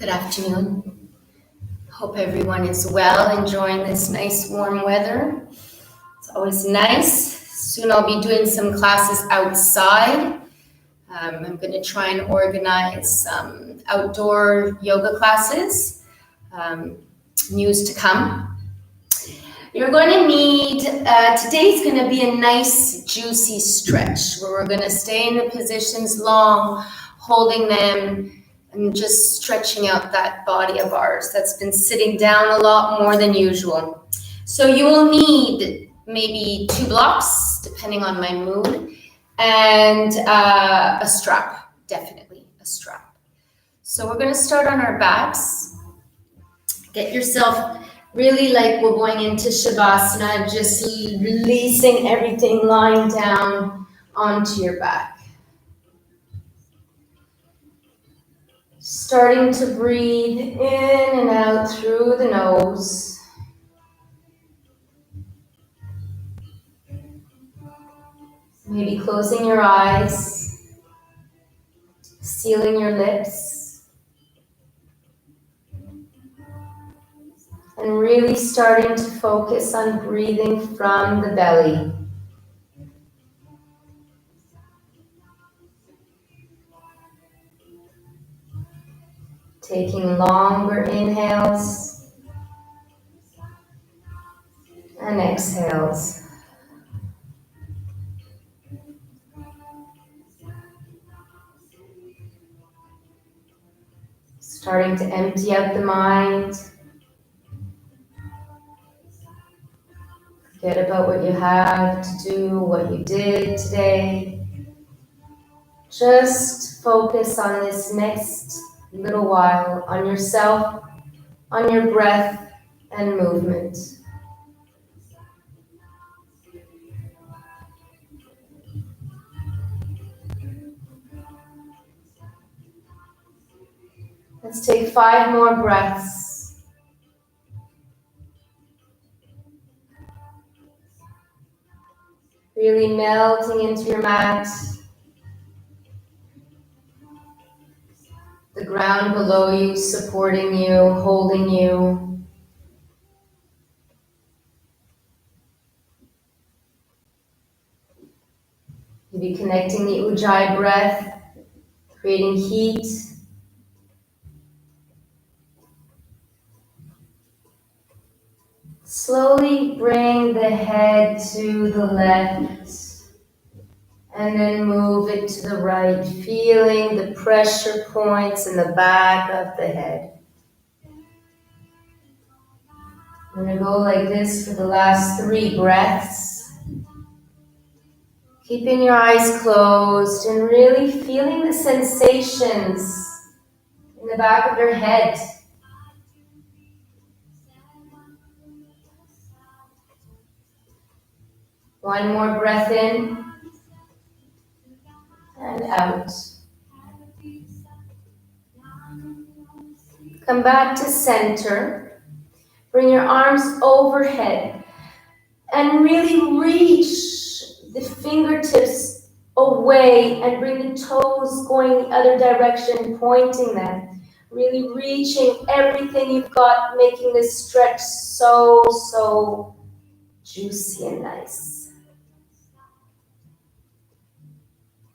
Good afternoon. Hope everyone is well, enjoying this nice warm weather. It's always nice. Soon I'll be doing some classes outside. I'm going to try and organize some outdoor yoga classes. News to come. You're going to need, today's going to be a nice juicy stretch where we're going to stay in the positions long, holding them and just stretching out that body of ours that's been sitting down a lot more than usual. So you will need maybe 2 blocks, depending on my mood, and a strap, definitely a strap. So we're going to start on our backs. Get yourself really like we're going into Shavasana, just releasing everything, lying down onto your back. Starting to breathe in and out through the nose. Maybe closing your eyes, sealing your lips, and really starting to focus on breathing from the belly. Taking longer inhales and exhales. Starting to empty out the mind. Forget about what you have to do, what you did today. Just focus on this next little while, on yourself, on your breath and movement. Let's take 5 more breaths. Really melting into your mat. The ground below you supporting you, holding you. Maybe connecting the Ujjayi breath, creating heat. Slowly bring the head to the left and then move it to the right, feeling the pressure points in the back of the head. I'm going to go like this for the last 3 breaths. Keeping your eyes closed and really feeling the sensations in the back of your head. One more breath in and out. Come back to center. Bring your arms overhead and really reach the fingertips away and bring the toes going the other direction, pointing them. Really reaching everything you've got, making this stretch so juicy and nice.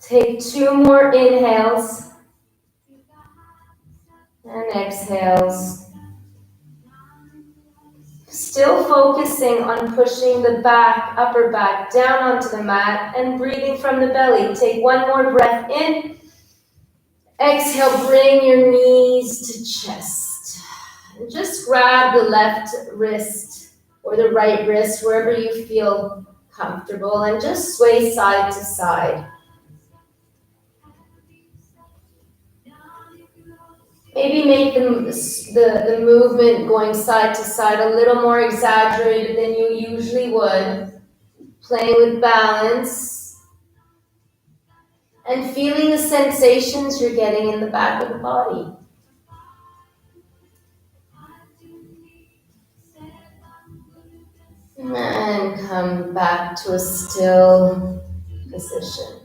Take 2 more inhales and exhales. Still focusing on pushing the back, upper back down onto the mat and breathing from the belly. Take 1 more breath in. Exhale, bring your knees to chest. And just grab the left wrist or the right wrist, wherever you feel comfortable, and just sway side to side. Maybe make the movement going side to side a little more exaggerated than you usually would. Playing with balance. And feeling the sensations you're getting in the back of the body. And come back to a still position.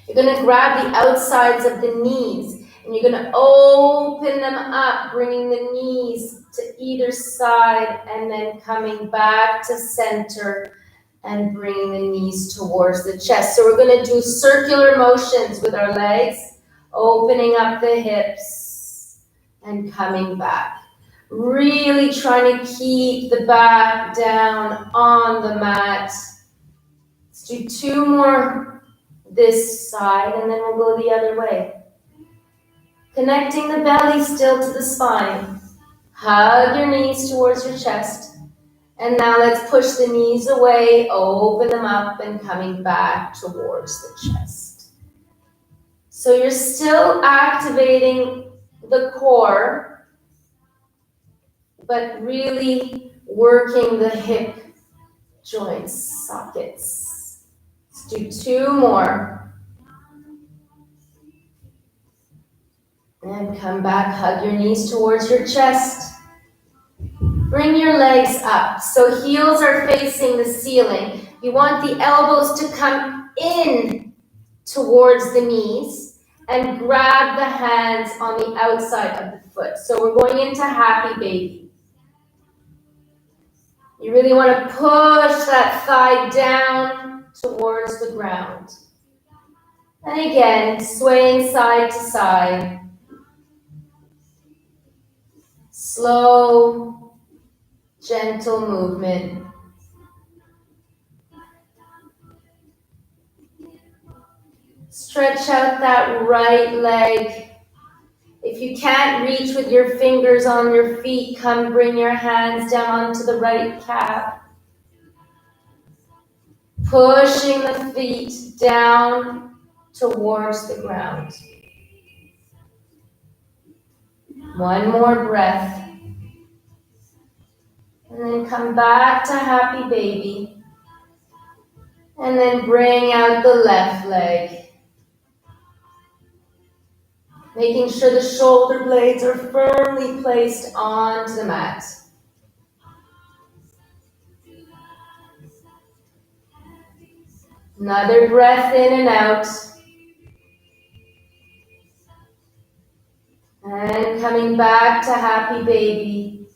You're going to grab the outsides of the knees And you're going to open them up, bringing the knees to either side and then coming back to center and bringing the knees towards the chest. So we're going to do circular motions with our legs, opening up the hips and coming back. Really trying to keep the back down on the mat. Let's do 2 more this side and then we'll go the other way. Connecting the belly still to the spine. Hug your knees towards your chest. And now let's push the knees away, open them up, and coming back towards the chest. So you're still activating the core, but really working the hip joints, sockets. Let's do 2 more. And come back, hug your knees towards your chest. Bring your legs up. So heels are facing the ceiling. You want the elbows to come in towards the knees and grab the hands on the outside of the foot. So we're going into happy baby. You really want to push that thigh down towards the ground. And again, swaying side to side. Slow, gentle movement. Stretch out that right leg. If you can't reach with your fingers on your feet, come bring your hands down onto the right calf. Pushing the feet down towards the ground. 1 more breath. And then come back to happy baby. And then bring out the left leg. Making sure the shoulder blades are firmly placed onto the mat. Another breath in and out. And coming back to happy baby.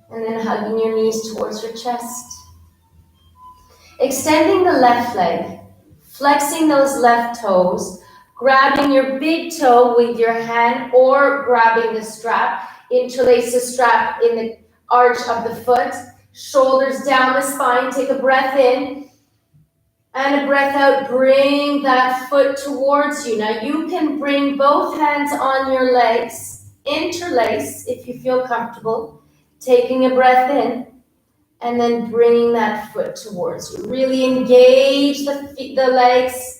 And then hugging your knees towards your chest. Extending the left leg. Flexing those left toes. Grabbing your big toe with your hand or grabbing the strap. Interlace the strap in the arch of the foot. Shoulders down the spine. Take a breath in. And a breath out. Bring that foot towards you. Now you can bring both hands on your legs. Interlace if you feel comfortable. Taking a breath in. And then bringing that foot towards you. Really engage the legs.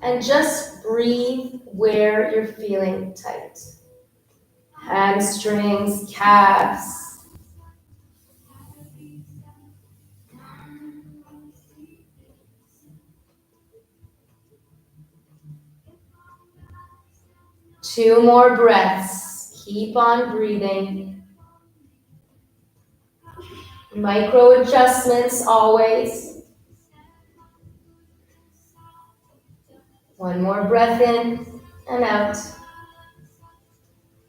And just breathe where you're feeling tight. Hamstrings, calves. Two more breaths. Keep on breathing. Micro adjustments always. One more breath in and out.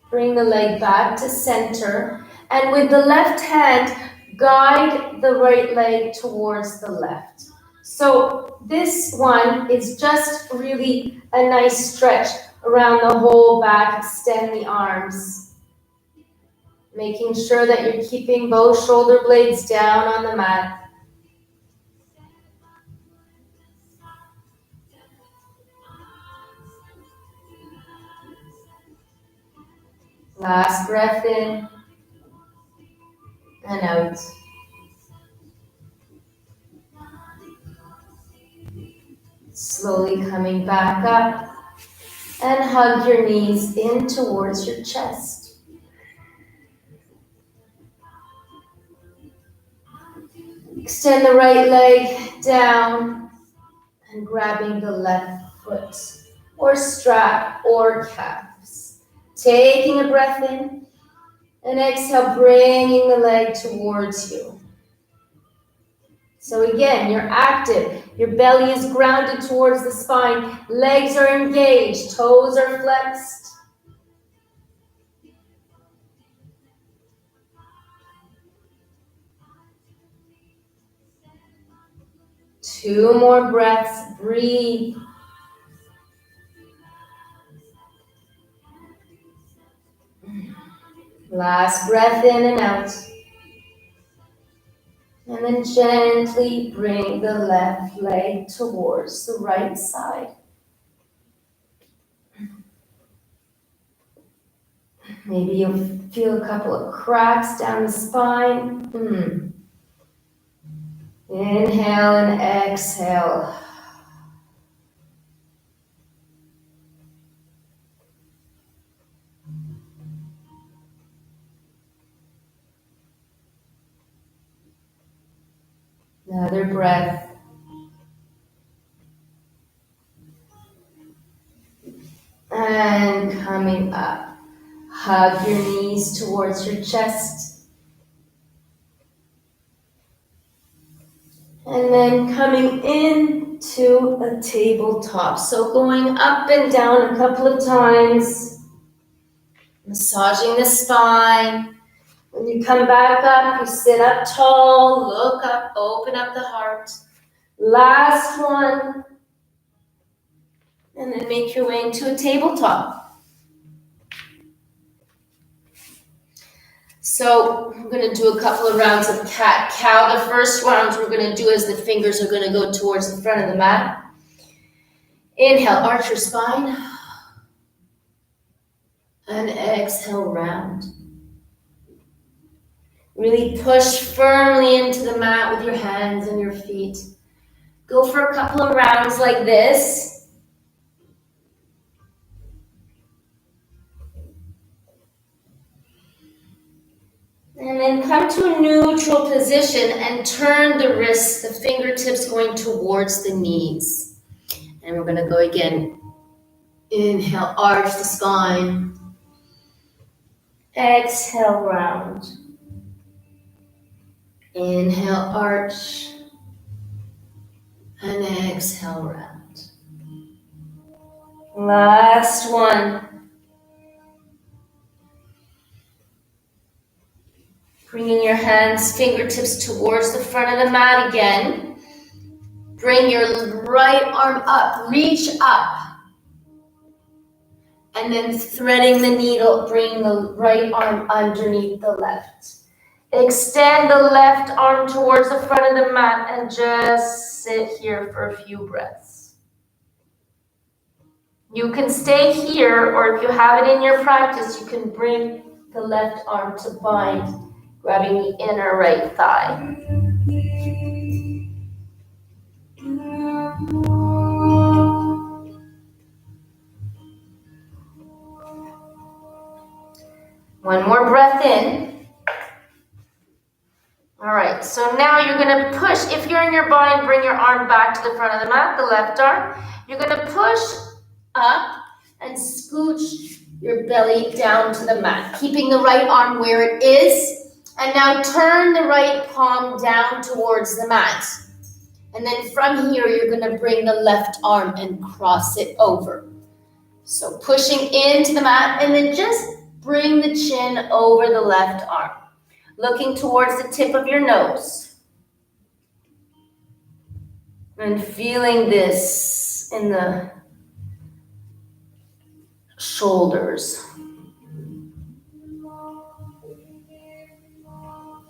Bring the leg back to center. And with the left hand, guide the right leg towards the left. So this one is just really a nice stretch around the whole back. Extend the arms. Making sure that you're keeping both shoulder blades down on the mat. Last breath in and out. Slowly coming back up and hug your knees in towards your chest. Extend the right leg down and grabbing the left foot or strap or calves. Taking a breath in and exhale, bringing the leg towards you. So again, you're active. Your belly is grounded towards the spine. Legs are engaged. Toes are flexed. Two more breaths. Breathe. Last breath in and out. And then gently bring the left leg towards the right side. Maybe you'll feel a couple of cracks down the spine. Inhale and exhale. Another breath. And coming up. Hug your knees towards your chest. And then coming into a tabletop. So going up and down a couple of times. Massaging the spine. When you come back up, you sit up tall, look up, open up the heart. Last one. And then make your way into a tabletop. So I'm going to do a couple of rounds of cat-cow. The first round we're going to do is the fingers are going to go towards the front of the mat. Inhale, arch your spine. And exhale, round. Really push firmly into the mat with your hands and your feet. Go for a couple of rounds like this. And then come to a neutral position and turn the wrists, the fingertips going towards the knees. And we're going to go again. Inhale, arch the spine. Exhale, round. Inhale, arch. And exhale, round. Last one. Bringing your hands, fingertips towards the front of the mat again. Bring your right arm up, reach up. And then threading the needle, bring the right arm underneath the left. Extend the left arm towards the front of the mat and just sit here for a few breaths. You can stay here, or if you have it in your practice, you can bring the left arm to bind, grabbing the inner right thigh. One more breath in. All right, so now you're going to push. If you're in your bind, bring your arm back to the front of the mat, the left arm. You're going to push up and scooch your belly down to the mat, keeping the right arm where it is. And now turn the right palm down towards the mat. And then from here, you're going to bring the left arm and cross it over. So pushing into the mat and then just bring the chin over the left arm. Looking towards the tip of your nose. And feeling this in the shoulders.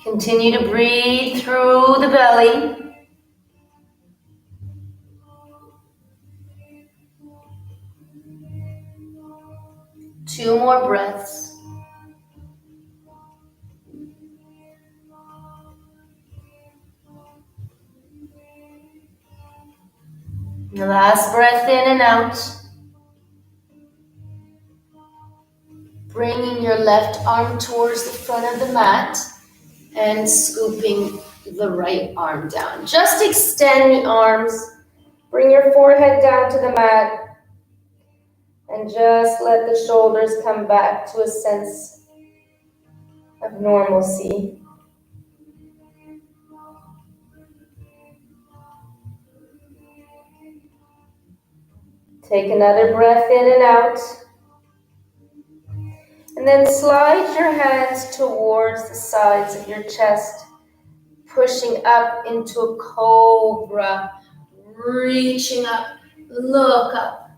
Continue to breathe through the belly. Two more breaths. The last breath in and out. Bringing your left arm towards the front of the mat and scooping the right arm down. Just extend the arms. Bring your forehead down to the mat and just let the shoulders come back to a sense of normalcy. Take another breath in and out. And then slide your hands towards the sides of your chest, pushing up into a cobra, reaching up, look up.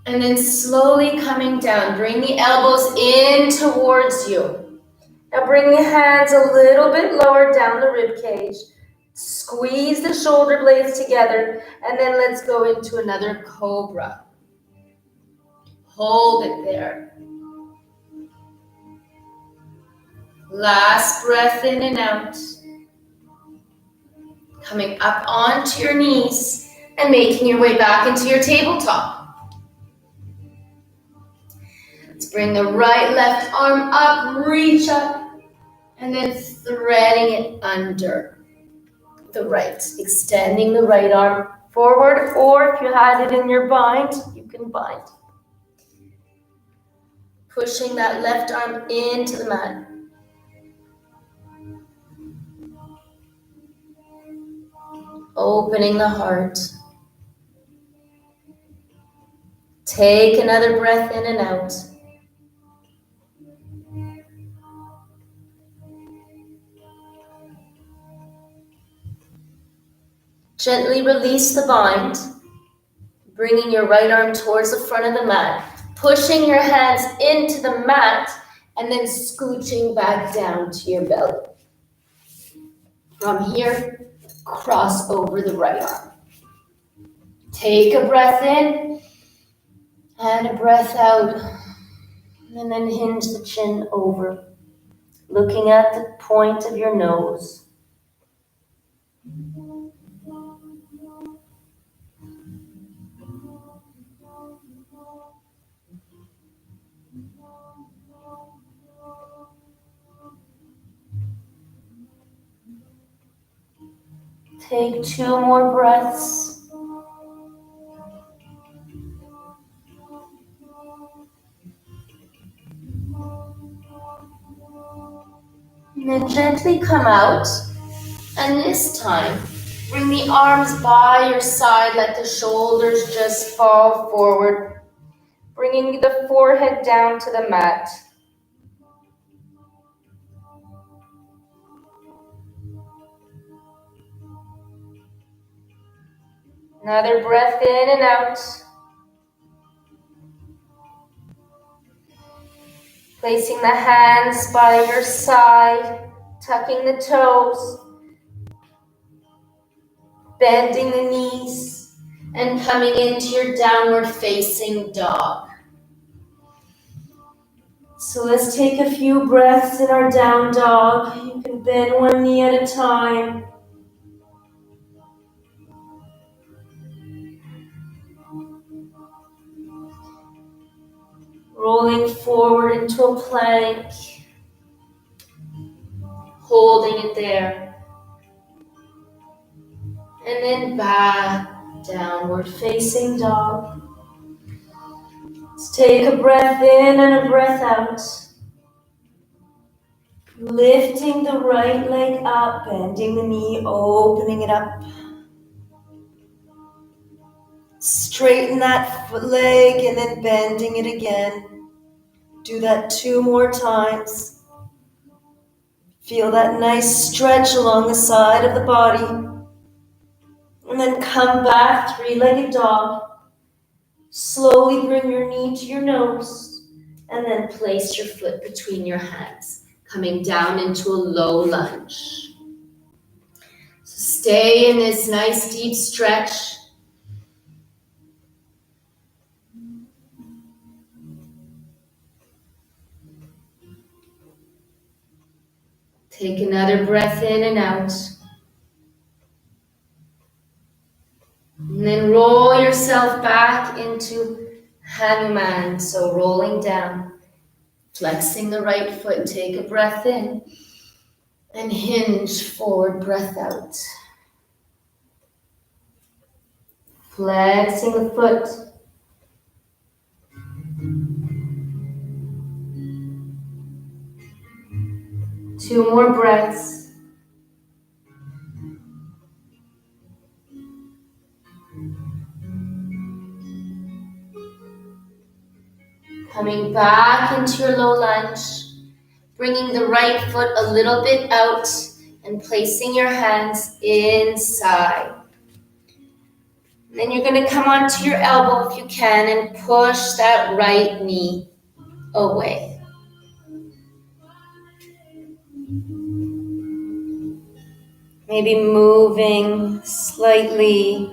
And then slowly coming down, bring the elbows in towards you. Now bring the hands a little bit lower down the rib cage. Squeeze the shoulder blades together, and then let's go into another cobra. Hold it there. Last breath in and out. Coming up onto your knees and making your way back into your tabletop. Let's bring the right left arm up, reach up, and then threading it under the right. Extending the right arm forward, or if you had it in your bind, you can bind. Pushing that left arm into the mat. Opening the heart. Take another breath in and out. Gently release the bind, bringing your right arm towards the front of the mat, pushing your hands into the mat, and then scooching back down to your belly. From here, cross over the right arm. Take a breath in and a breath out, and then hinge the chin over, looking at the point of your nose. Take 2 more breaths. And then gently come out. And this time, bring the arms by your side. Let the shoulders just fall forward. Bringing the forehead down to the mat. Another breath in and out. Placing the hands by your side, tucking the toes, bending the knees, and coming into your downward facing dog. So let's take a few breaths in our down dog. You can bend one knee at a time. Rolling forward into a plank. Holding it there. And then back, downward facing dog. Let's take a breath in and a breath out. Lifting the right leg up, bending the knee, opening it up. Straighten that leg and then bending it again. Do that 2 more times. Feel that nice stretch along the side of the body. And then come back, 3-legged dog. Slowly bring your knee to your nose. And then place your foot between your hands, coming down into a low lunge. So stay in this nice deep stretch. Take another breath in and out. And then roll yourself back into Hanuman. So rolling down, flexing the right foot. Take a breath in and hinge forward, breath out. Flexing the foot. Two more breaths. back into your low lunge, bringing the right foot a little bit out and placing your hands inside. And then you're going to come onto your elbow if you can and push that right knee away. Maybe moving slightly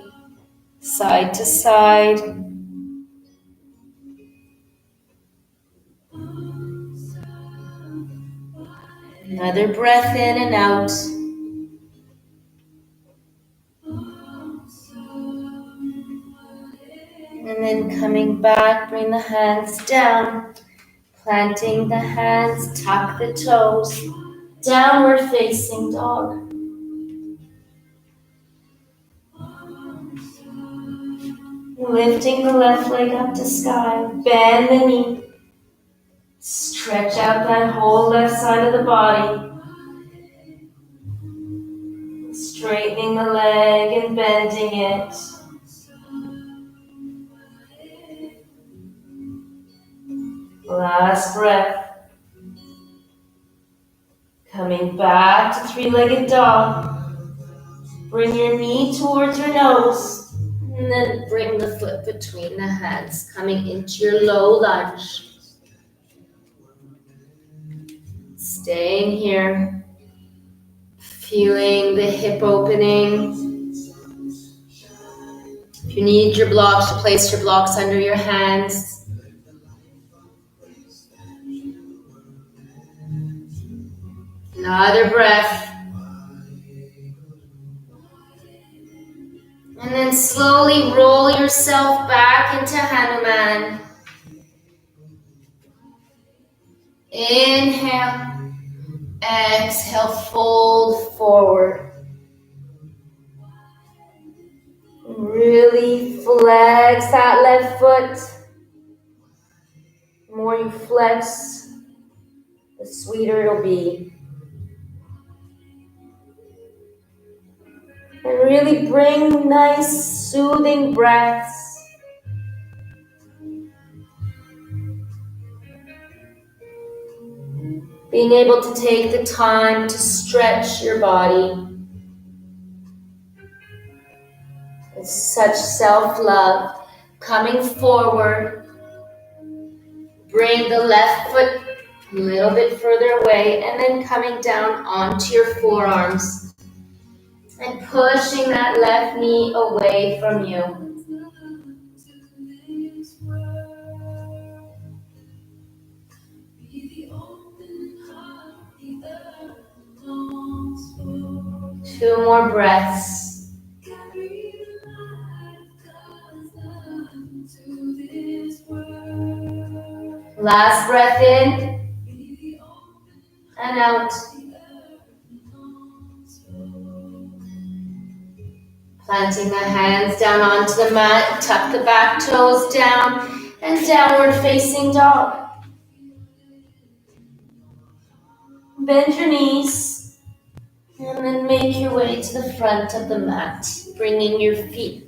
side to side. Another breath in and out. And then coming back, bring the hands down, planting the hands, tuck the toes, downward facing dog. Lifting the left leg up to sky, bend the knee, stretch out that whole left side of the body, straightening the leg and bending it. Last breath. Coming back to three-legged dog. Bring your knee towards your nose. And then bring the foot between the hands, coming into your low lunge. Staying here. Feeling the hip opening. If you need your blocks, you place your blocks under your hands. Another breath. And then slowly roll yourself back into Hanuman. Inhale. Exhale, fold forward. Really flex that left foot. The more you flex, the sweeter it'll be. And really bring nice, soothing breaths. Being able to take the time to stretch your body. It's such self-love. Coming forward. Bring the left foot a little bit further away and then coming down onto your forearms. And pushing that left knee away from you. Two more breaths. Last breath in and out. Planting the hands down onto the mat, tuck the back toes down, and downward facing dog. Bend your knees, and then make your way to the front of the mat, bringing your feet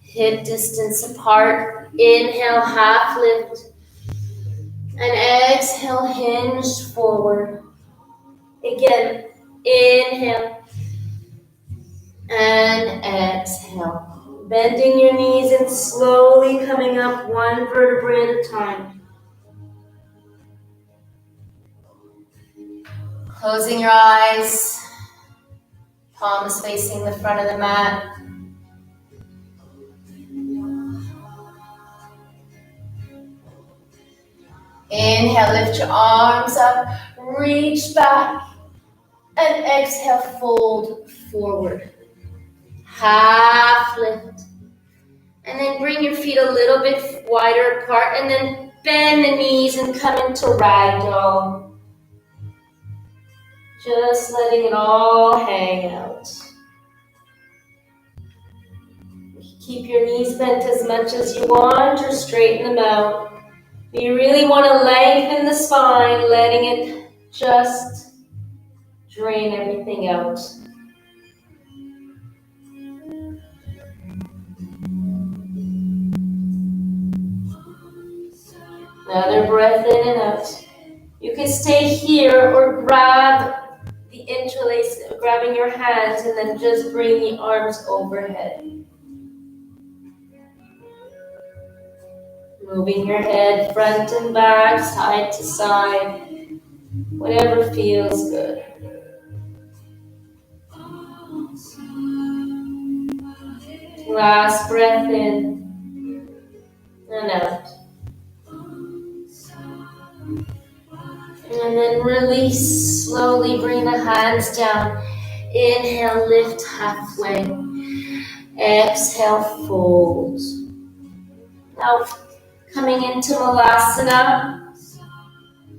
hip distance apart. Inhale, half lift, and exhale, hinge forward. Again, inhale. And exhale. Bending your knees and slowly coming up one vertebrae at a time. Closing your eyes. Palms facing the front of the mat. Inhale, lift your arms up. Reach back. And exhale, fold forward. Half lift. And then bring your feet a little bit wider apart and then bend the knees and come into ragdoll. Just letting it all hang out. Keep your knees bent as much as you want or straighten them out. You really want to lengthen the spine, letting it just drain everything out. Another breath in and out. You can stay here or grab the interlace, grabbing your hands, and then just bring the arms overhead. Moving your head front and back, side to side, whatever feels good. Last breath in and out. And then release, slowly bring the hands down. Inhale, lift halfway. Exhale, fold. Now, coming into Malasana,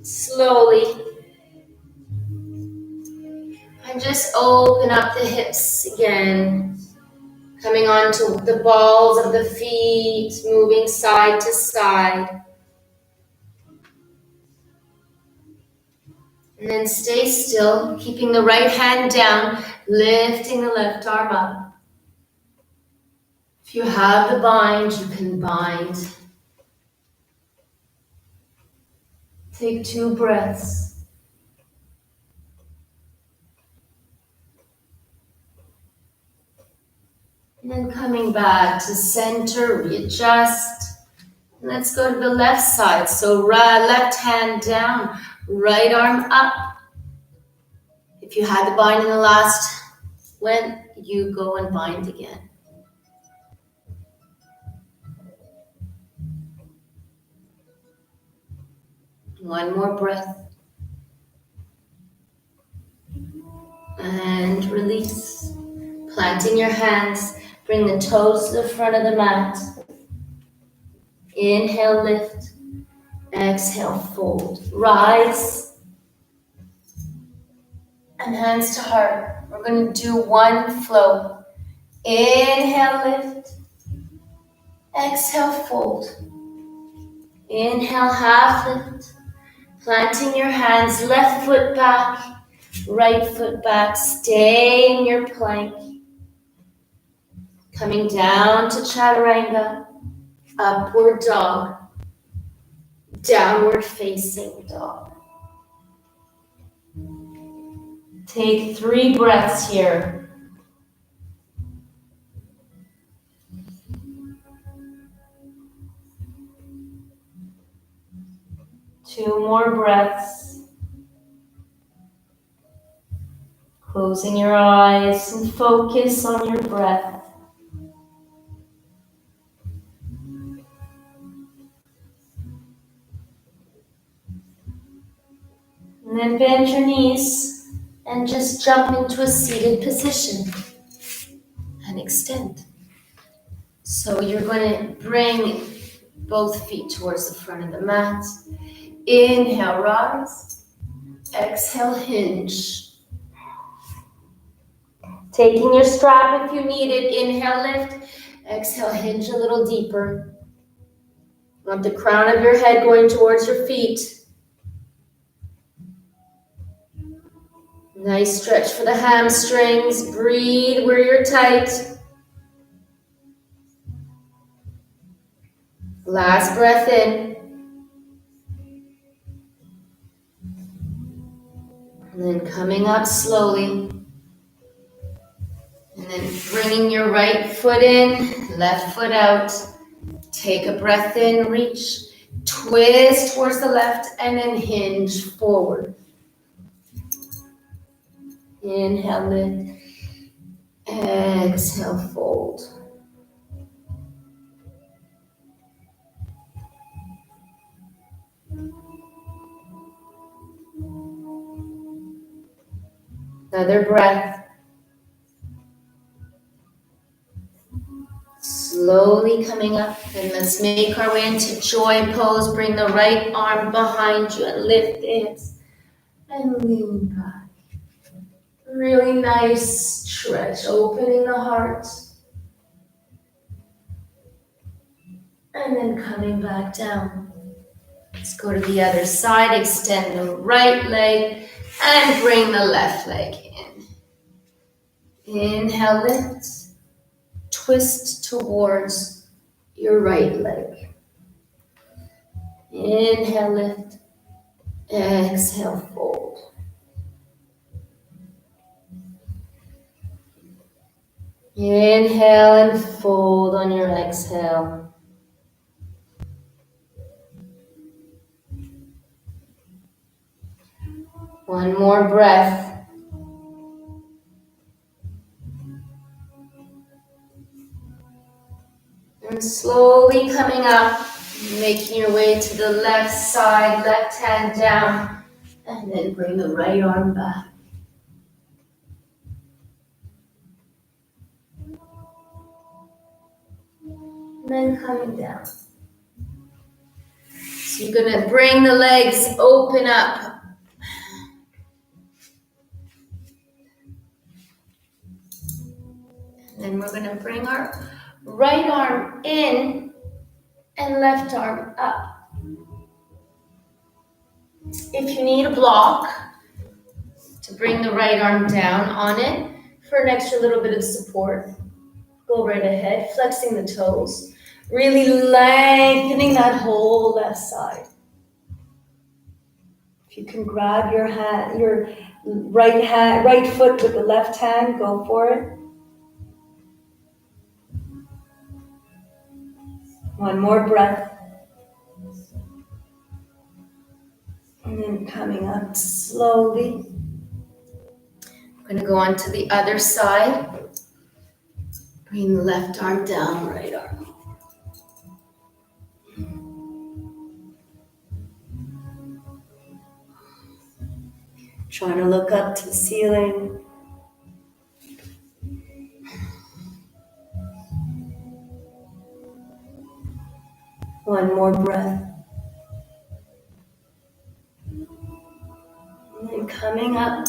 slowly. And just open up the hips again. Coming onto the balls of the feet, moving side to side. And then stay still, keeping the right hand down, lifting the left arm up. If you have the bind, you can bind. Take 2 breaths. And then coming back to center, readjust. And let's go to the left side. So left hand down, right arm up. If you had the bind in the last one, you go and bind again. One more breath. And release. Planting your hands, bring the toes to the front of the mat. Inhale, lift. Exhale, fold. Rise. And hands to heart. We're going to do one flow. Inhale, lift. Exhale, fold. Inhale, half lift. Planting your hands, left foot back, right foot back. Stay in your plank. Coming down to Chaturanga. Upward dog. Downward facing dog. Take 3 breaths here. Two more breaths. Closing your eyes and focus on your breath. And then bend your knees and just jump into a seated position and extend. So you're going to bring both feet towards the front of the mat. Inhale, rise. Exhale, hinge. Taking your strap if you need it. Inhale, lift. Exhale, hinge a little deeper. Want the crown of your head going towards your feet. Nice stretch for the hamstrings. Breathe where you're tight. Last breath in. And then coming up slowly. And then bringing your right foot in, left foot out. Take a breath in, reach. Twist towards the left and then hinge forward. Inhale, lift. Exhale, fold. Another breath. Slowly coming up, and let's make our way into joy pose. Bring the right arm behind you and lift the hips and lean back. Really nice stretch, opening the heart. And then coming back down. Let's go to the other side. Extend the right leg and bring the left leg in. Inhale, lift. Twist towards your right leg. Inhale, lift. Exhale, fold. Inhale and fold on your exhale. One more breath. And slowly coming up, making your way to the left side, left hand down, and then bring the right arm back. And then coming down. So you're going to bring the legs open up. And then we're going to bring our right arm in and left arm up. If you need a block to bring the right arm down on it for an extra little bit of support, go right ahead, flexing the toes, really lengthening that whole left side. If you can grab your hand, your right foot with the left hand, go for it. One more breath. And then coming up slowly. I'm going to go on to the other side. Bring the left arm down, right arm. Trying to look up to the ceiling. One more breath. And then coming up.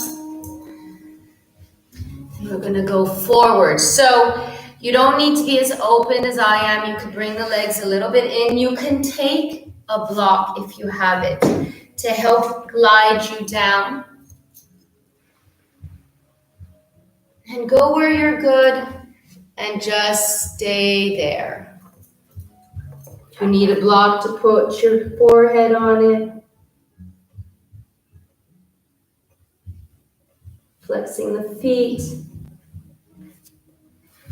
And we're going to go forward. So you don't need to be as open as I am. You can bring the legs a little bit in. You can take a block if you have it to help glide you down. And go where you're good and just stay there. If you need a block to put your forehead on it, flexing the feet.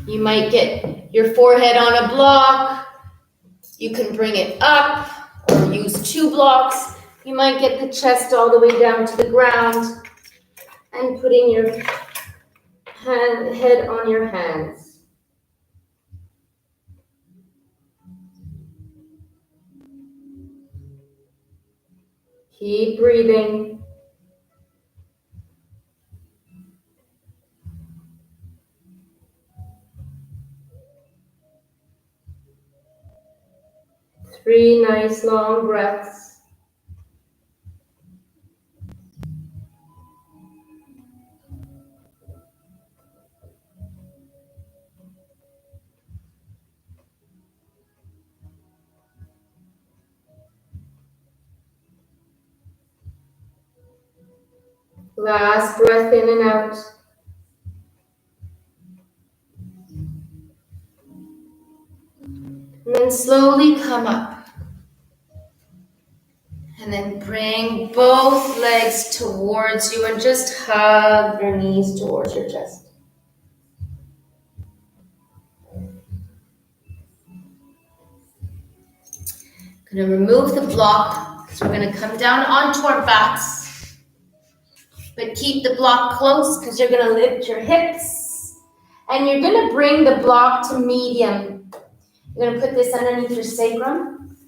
You might get your forehead on a block. You can bring it up or use 2 blocks. You might get the chest all the way down to the ground and putting your head on your hands. Keep breathing. Three nice long breaths. Last breath in and out. And then slowly come up. And then bring both legs towards you and just hug your knees towards your chest. Going to remove the block because we're going to come down onto our backs. But keep the block close because you're going to lift your hips. And you're going to bring the block to medium. You're going to put this underneath your sacrum.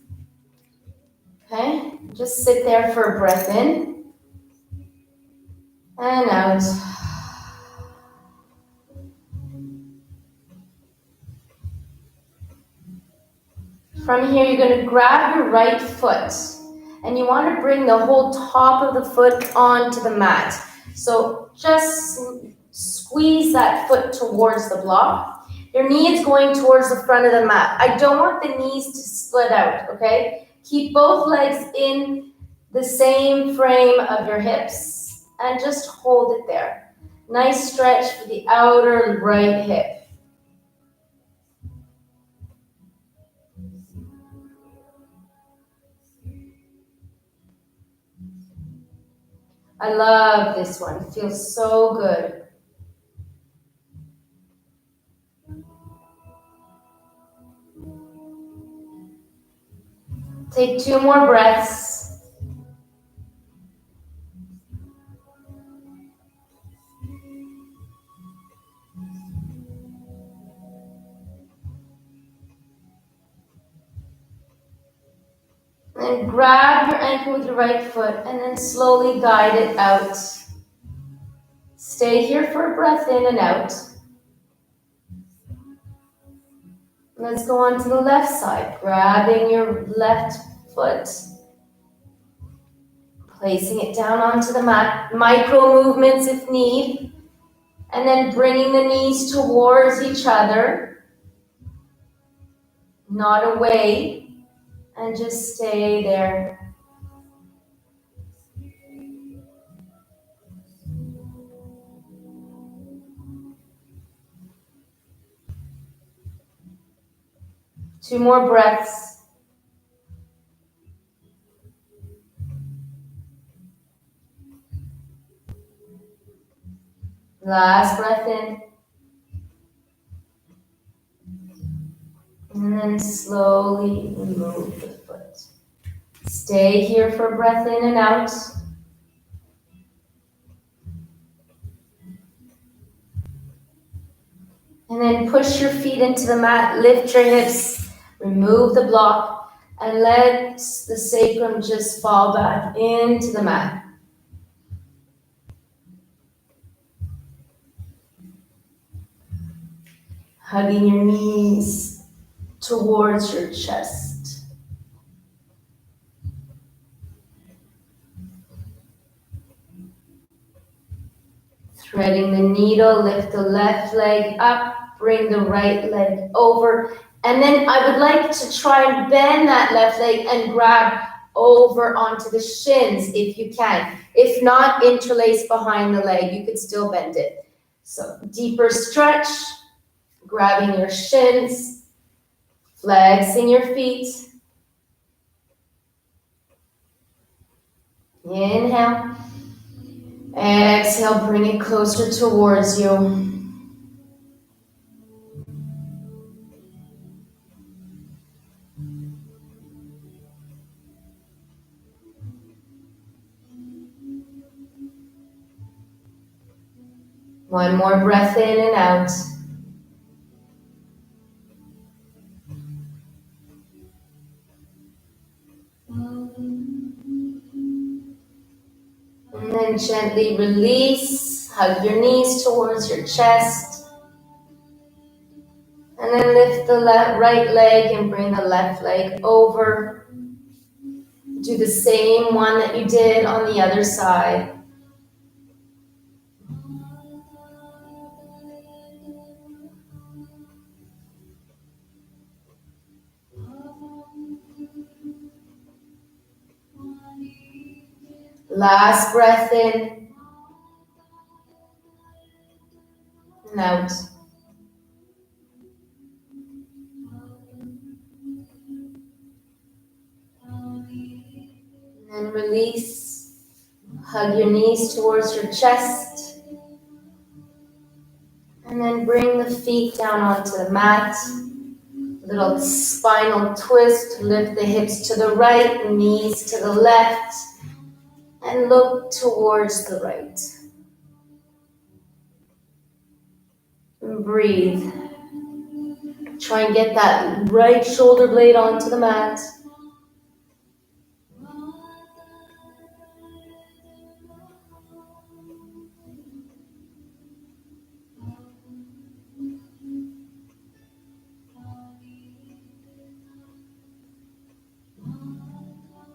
Okay? Just sit there for a breath in. And out. From here, you're going to grab your right foot. And you want to bring the whole top of the foot onto the mat. So just squeeze that foot towards the block. Your knee is going towards the front of the mat. I don't want the knees to split out, okay? Keep both legs in the same frame of your hips and just hold it there. Nice stretch for the outer right hip. I love this one. It feels so good. Take 2 more breaths. And grab your ankle with your right foot and then slowly guide it out. Stay here for a breath in and out. Let's go on to the left side, grabbing your left foot, placing it down onto the mat, micro movements if need, and then bringing the knees towards each other, not away, and just stay there. Two more breaths. Last breath in. And then slowly remove the foot. Stay here for a breath in and out. And then push your feet into the mat, lift your hips, remove the block, and let the sacrum just fall back into the mat. Hugging your knees towards your chest. Threading the needle, lift the left leg up, bring the right leg over, and then I would like to try and bend that left leg and grab over onto the shins if you can. If not, interlace behind the leg, you could still bend it. So deeper stretch, grabbing your shins, flexing your feet. Inhale. Exhale, bring it closer towards you. One more breath in and out. And then gently release, hug your knees towards your chest. And then lift the right leg and bring the left leg over. Do the same one that you did on the other side. Last breath in and out. And then release. Hug your knees towards your chest. And then bring the feet down onto the mat. Little spinal twist. Lift the hips to the right, knees to the left. And look towards the right. And breathe. Try and get that right shoulder blade onto the mat.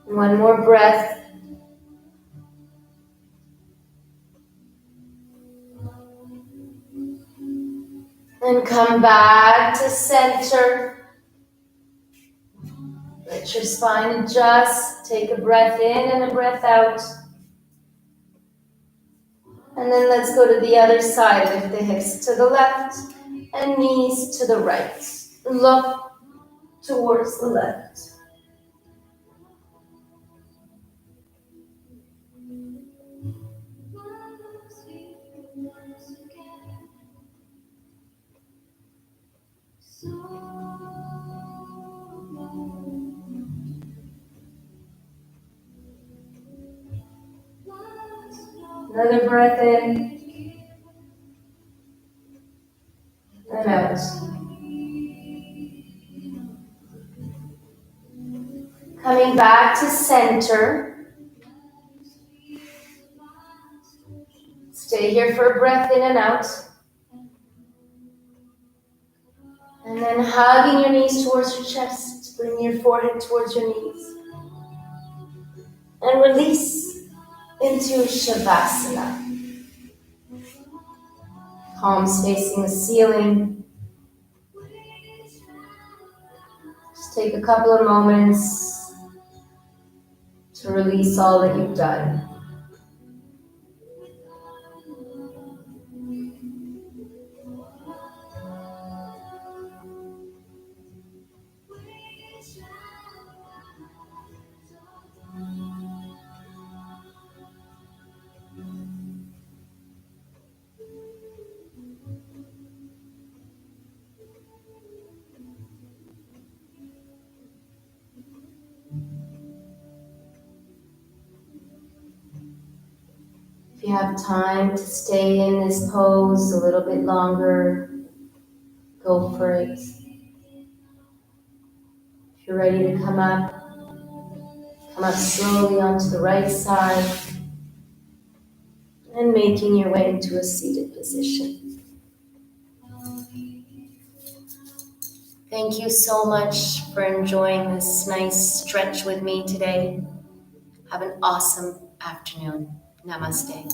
One more breath. And come back to center. Let your spine adjust. Take a breath in and a breath out. And then let's go to the other side. Lift the hips to the left and knees to the right. Look towards the left. Another breath in and out. Coming back to center. Stay here for a breath in and out. And then hugging your knees towards your chest. Bring your forehead towards your knees. And release into Shavasana. Palms facing the ceiling. Just take a couple of moments to release all that you've done. If you have time to stay in this pose a little bit longer, go for it. If you're ready to come up slowly onto the right side and making your way into a seated position. Thank you so much for enjoying this nice stretch with me today. Have an awesome afternoon. Namaste.